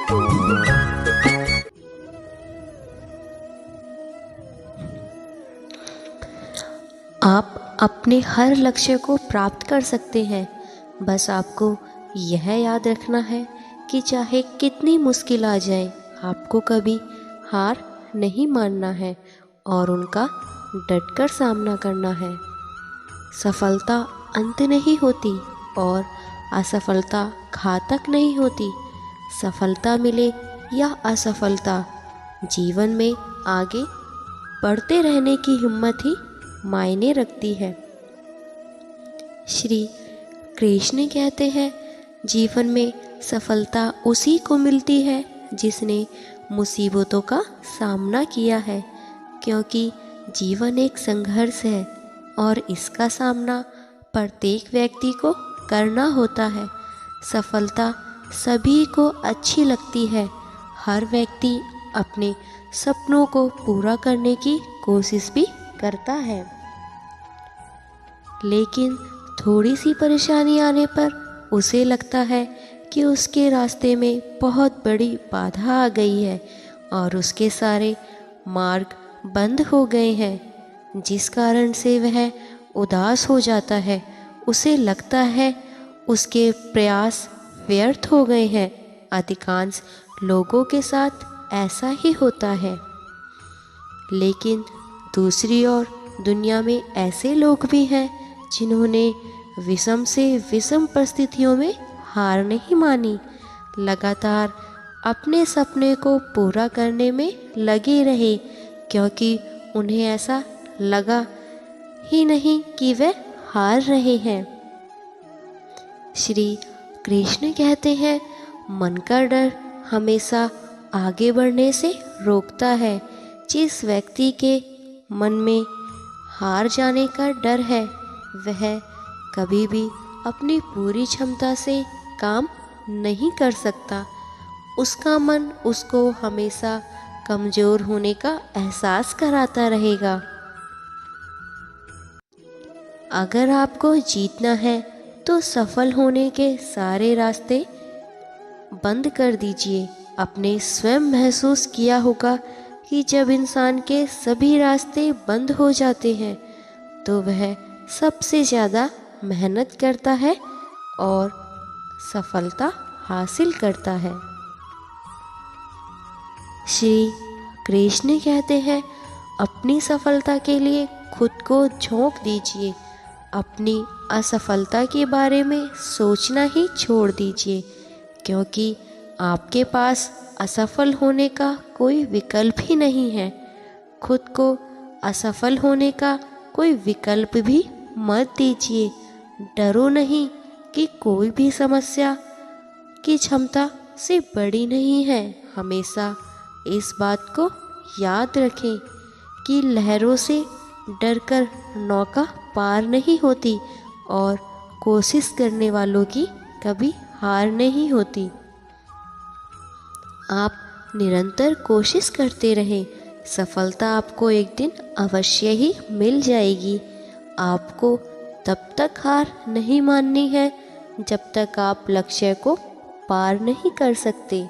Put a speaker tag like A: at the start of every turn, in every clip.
A: आप अपने हर लक्ष्य को प्राप्त कर सकते हैं। बस आपको यह याद रखना है कि चाहे कितनी मुश्किल आ जाए, आपको कभी हार नहीं मानना है और उनका डटकर सामना करना है। सफलता अंत नहीं होती और असफलता घातक नहीं होती। सफलता मिले या असफलता, जीवन में आगे बढ़ते रहने की हिम्मत ही मायने रखती है। श्री कृष्ण कहते हैं, जीवन में सफलता उसी को मिलती है जिसने मुसीबतों का सामना किया है, क्योंकि जीवन एक संघर्ष है और इसका सामना प्रत्येक व्यक्ति को करना होता है। सफलता सभी को अच्छी लगती है। हर व्यक्ति अपने सपनों को पूरा करने की कोशिश भी करता है, लेकिन थोड़ी सी परेशानी आने पर उसे लगता है कि उसके रास्ते में बहुत बड़ी बाधा आ गई है और उसके सारे मार्ग बंद हो गए हैं, जिस कारण से वह उदास हो जाता है। उसे लगता है उसके प्रयास व्यर्थ हो गए हैं। अधिकांश लोगों के साथ ऐसा ही होता है, लेकिन दूसरी ओर दुनिया में ऐसे लोग भी हैं जिन्होंने विषम से विषम परिस्थितियों में हार नहीं मानी, लगातार अपने सपने को पूरा करने में लगे रहे, क्योंकि उन्हें ऐसा लगा ही नहीं कि वे हार रहे हैं। श्री कृष्ण कहते हैं, मन का डर हमेशा आगे बढ़ने से रोकता है। जिस व्यक्ति के मन में हार जाने का डर है, वह कभी भी अपनी पूरी क्षमता से काम नहीं कर सकता। उसका मन उसको हमेशा कमज़ोर होने का एहसास कराता रहेगा। अगर आपको जीतना है तो सफल होने के सारे रास्ते बंद कर दीजिए। आपने स्वयं महसूस किया होगा कि जब इंसान के सभी रास्ते बंद हो जाते हैं तो वह सबसे ज़्यादा मेहनत करता है और सफलता हासिल करता है। श्री कृष्ण कहते हैं, अपनी सफलता के लिए खुद को झोंक दीजिए। अपनी असफलता के बारे में सोचना ही छोड़ दीजिए, क्योंकि आपके पास असफल होने का कोई विकल्प ही नहीं है। खुद को असफल होने का कोई विकल्प भी मत दीजिए। डरो नहीं कि कोई भी समस्या की क्षमता से बड़ी नहीं है। हमेशा इस बात को याद रखें कि लहरों से डरकर नौका पार नहीं होती और कोशिश करने वालों की कभी हार नहीं होती। आप निरंतर कोशिश करते रहें, सफलता आपको एक दिन अवश्य ही मिल जाएगी। आपको तब तक हार नहीं माननी है जब तक आप लक्ष्य को पार नहीं कर सकते।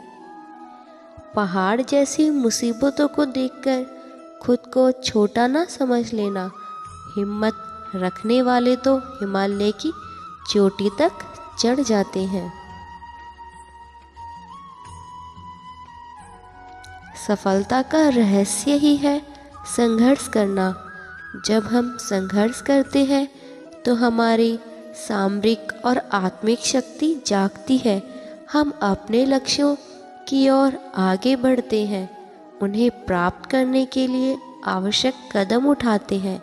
A: पहाड़ जैसी मुसीबतों को देखकर खुद को छोटा ना समझ लेना। हिम्मत रखने वाले तो हिमालय की चोटी तक चढ़ जाते हैं। सफलता का रहस्य ही है संघर्ष करना। जब हम संघर्ष करते हैं तो हमारी सामरिक और आत्मिक शक्ति जागती है। हम अपने लक्ष्यों की ओर आगे बढ़ते हैं, उन्हें प्राप्त करने के लिए आवश्यक कदम उठाते हैं।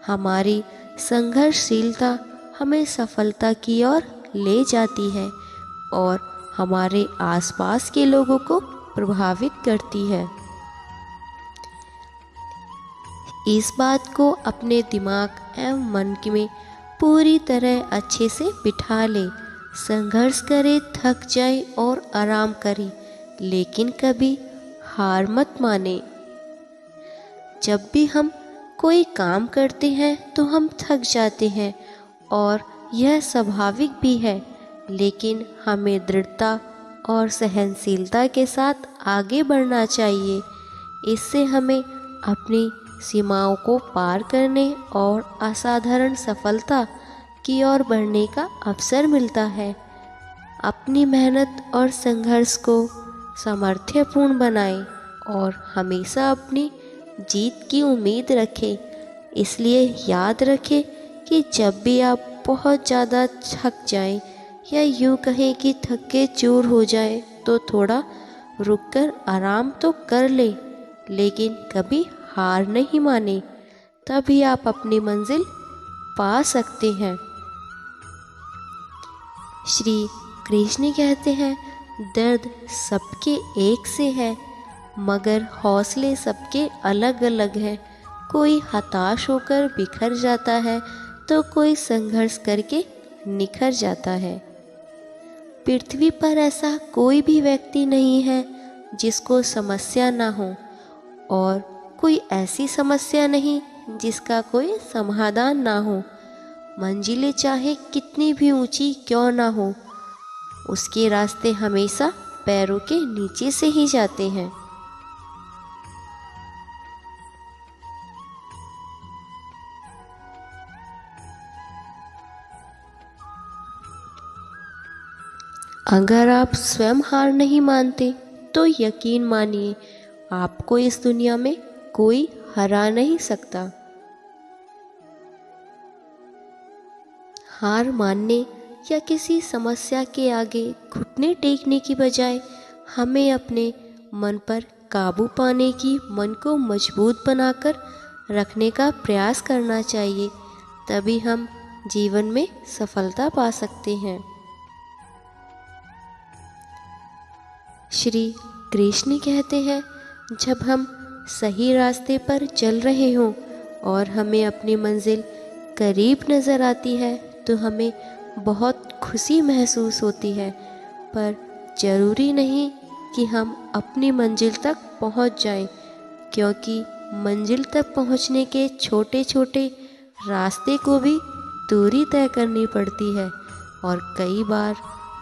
A: हमारी संघर्षशीलता हमें सफलता की ओर ले जाती है और हमारे आसपास के लोगों को प्रभावित करती है। इस बात को अपने दिमाग एवं मन में पूरी तरह अच्छे से बिठा ले। संघर्ष करे, थक जाए और आराम करे, लेकिन कभी हार मत माने। जब भी हम कोई काम करते हैं तो हम थक जाते हैं और यह स्वाभाविक भी है, लेकिन हमें दृढ़ता और सहनशीलता के साथ आगे बढ़ना चाहिए। इससे हमें अपनी सीमाओं को पार करने और असाधारण सफलता की ओर बढ़ने का अवसर मिलता है। अपनी मेहनत और संघर्ष को सामर्थ्यपूर्ण बनाएं और हमेशा अपनी जीत की उम्मीद रखें। इसलिए याद रखें कि जब भी आप बहुत ज़्यादा थक जाएं या यूँ कहें कि थक के चूर हो जाए तो थोड़ा रुककर आराम तो कर ले, लेकिन कभी हार नहीं माने। तभी आप अपनी मंजिल पा सकते हैं। श्री कृष्ण कहते हैं, दर्द सबके एक से है, मगर हौसले सबके अलग अलग हैं। कोई हताश होकर बिखर जाता है तो कोई संघर्ष करके निखर जाता है। पृथ्वी पर ऐसा कोई भी व्यक्ति नहीं है जिसको समस्या ना हो, और कोई ऐसी समस्या नहीं जिसका कोई समाधान ना हो। मंजिलें चाहे कितनी भी ऊंची क्यों ना हो, उसके रास्ते हमेशा पैरों के नीचे से ही जाते हैं। अगर आप स्वयं हार नहीं मानते तो यकीन मानिए आपको इस दुनिया में कोई हरा नहीं सकता। हार मानने या किसी समस्या के आगे घुटने टेकने की बजाय हमें अपने मन पर काबू पाने की, मन को मजबूत बनाकर रखने का प्रयास करना चाहिए। तभी हम जीवन में सफलता पा सकते हैं। श्री कृष्ण कहते हैं, जब हम सही रास्ते पर चल रहे हों और हमें अपनी मंजिल करीब नज़र आती है तो हमें बहुत खुशी महसूस होती है, पर ज़रूरी नहीं कि हम अपनी मंजिल तक पहुंच जाएं, क्योंकि मंजिल तक पहुंचने के छोटे छोटे रास्ते को भी दूरी तय करनी पड़ती है, और कई बार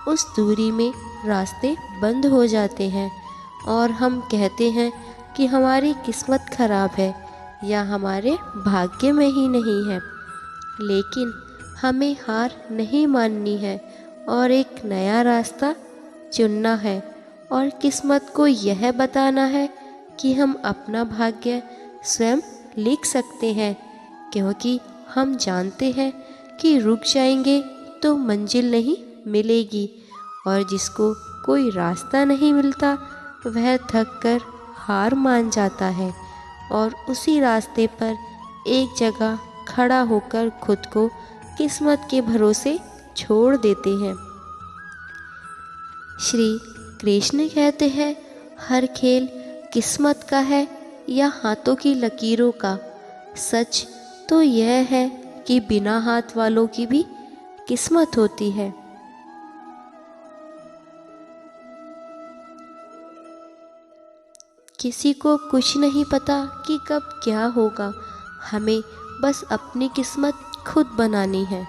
A: उस दूरी में रास्ते बंद हो जाते हैं और हम कहते हैं कि हमारी किस्मत खराब है या हमारे भाग्य में ही नहीं है। लेकिन हमें हार नहीं माननी है और एक नया रास्ता चुनना है, और किस्मत को यह बताना है कि हम अपना भाग्य स्वयं लिख सकते हैं, क्योंकि हम जानते हैं कि रुक जाएंगे तो मंजिल नहीं मिलेगी, और जिसको कोई रास्ता नहीं मिलता वह थक कर हार मान जाता है और उसी रास्ते पर एक जगह खड़ा होकर खुद को किस्मत के भरोसे छोड़ देते हैं। श्री कृष्ण कहते हैं, हर खेल किस्मत का है या हाथों की लकीरों का। सच तो यह है कि बिना हाथ वालों की भी किस्मत होती है। किसी को कुछ नहीं पता कि कब क्या होगा, हमें बस अपनी किस्मत खुद बनानी है।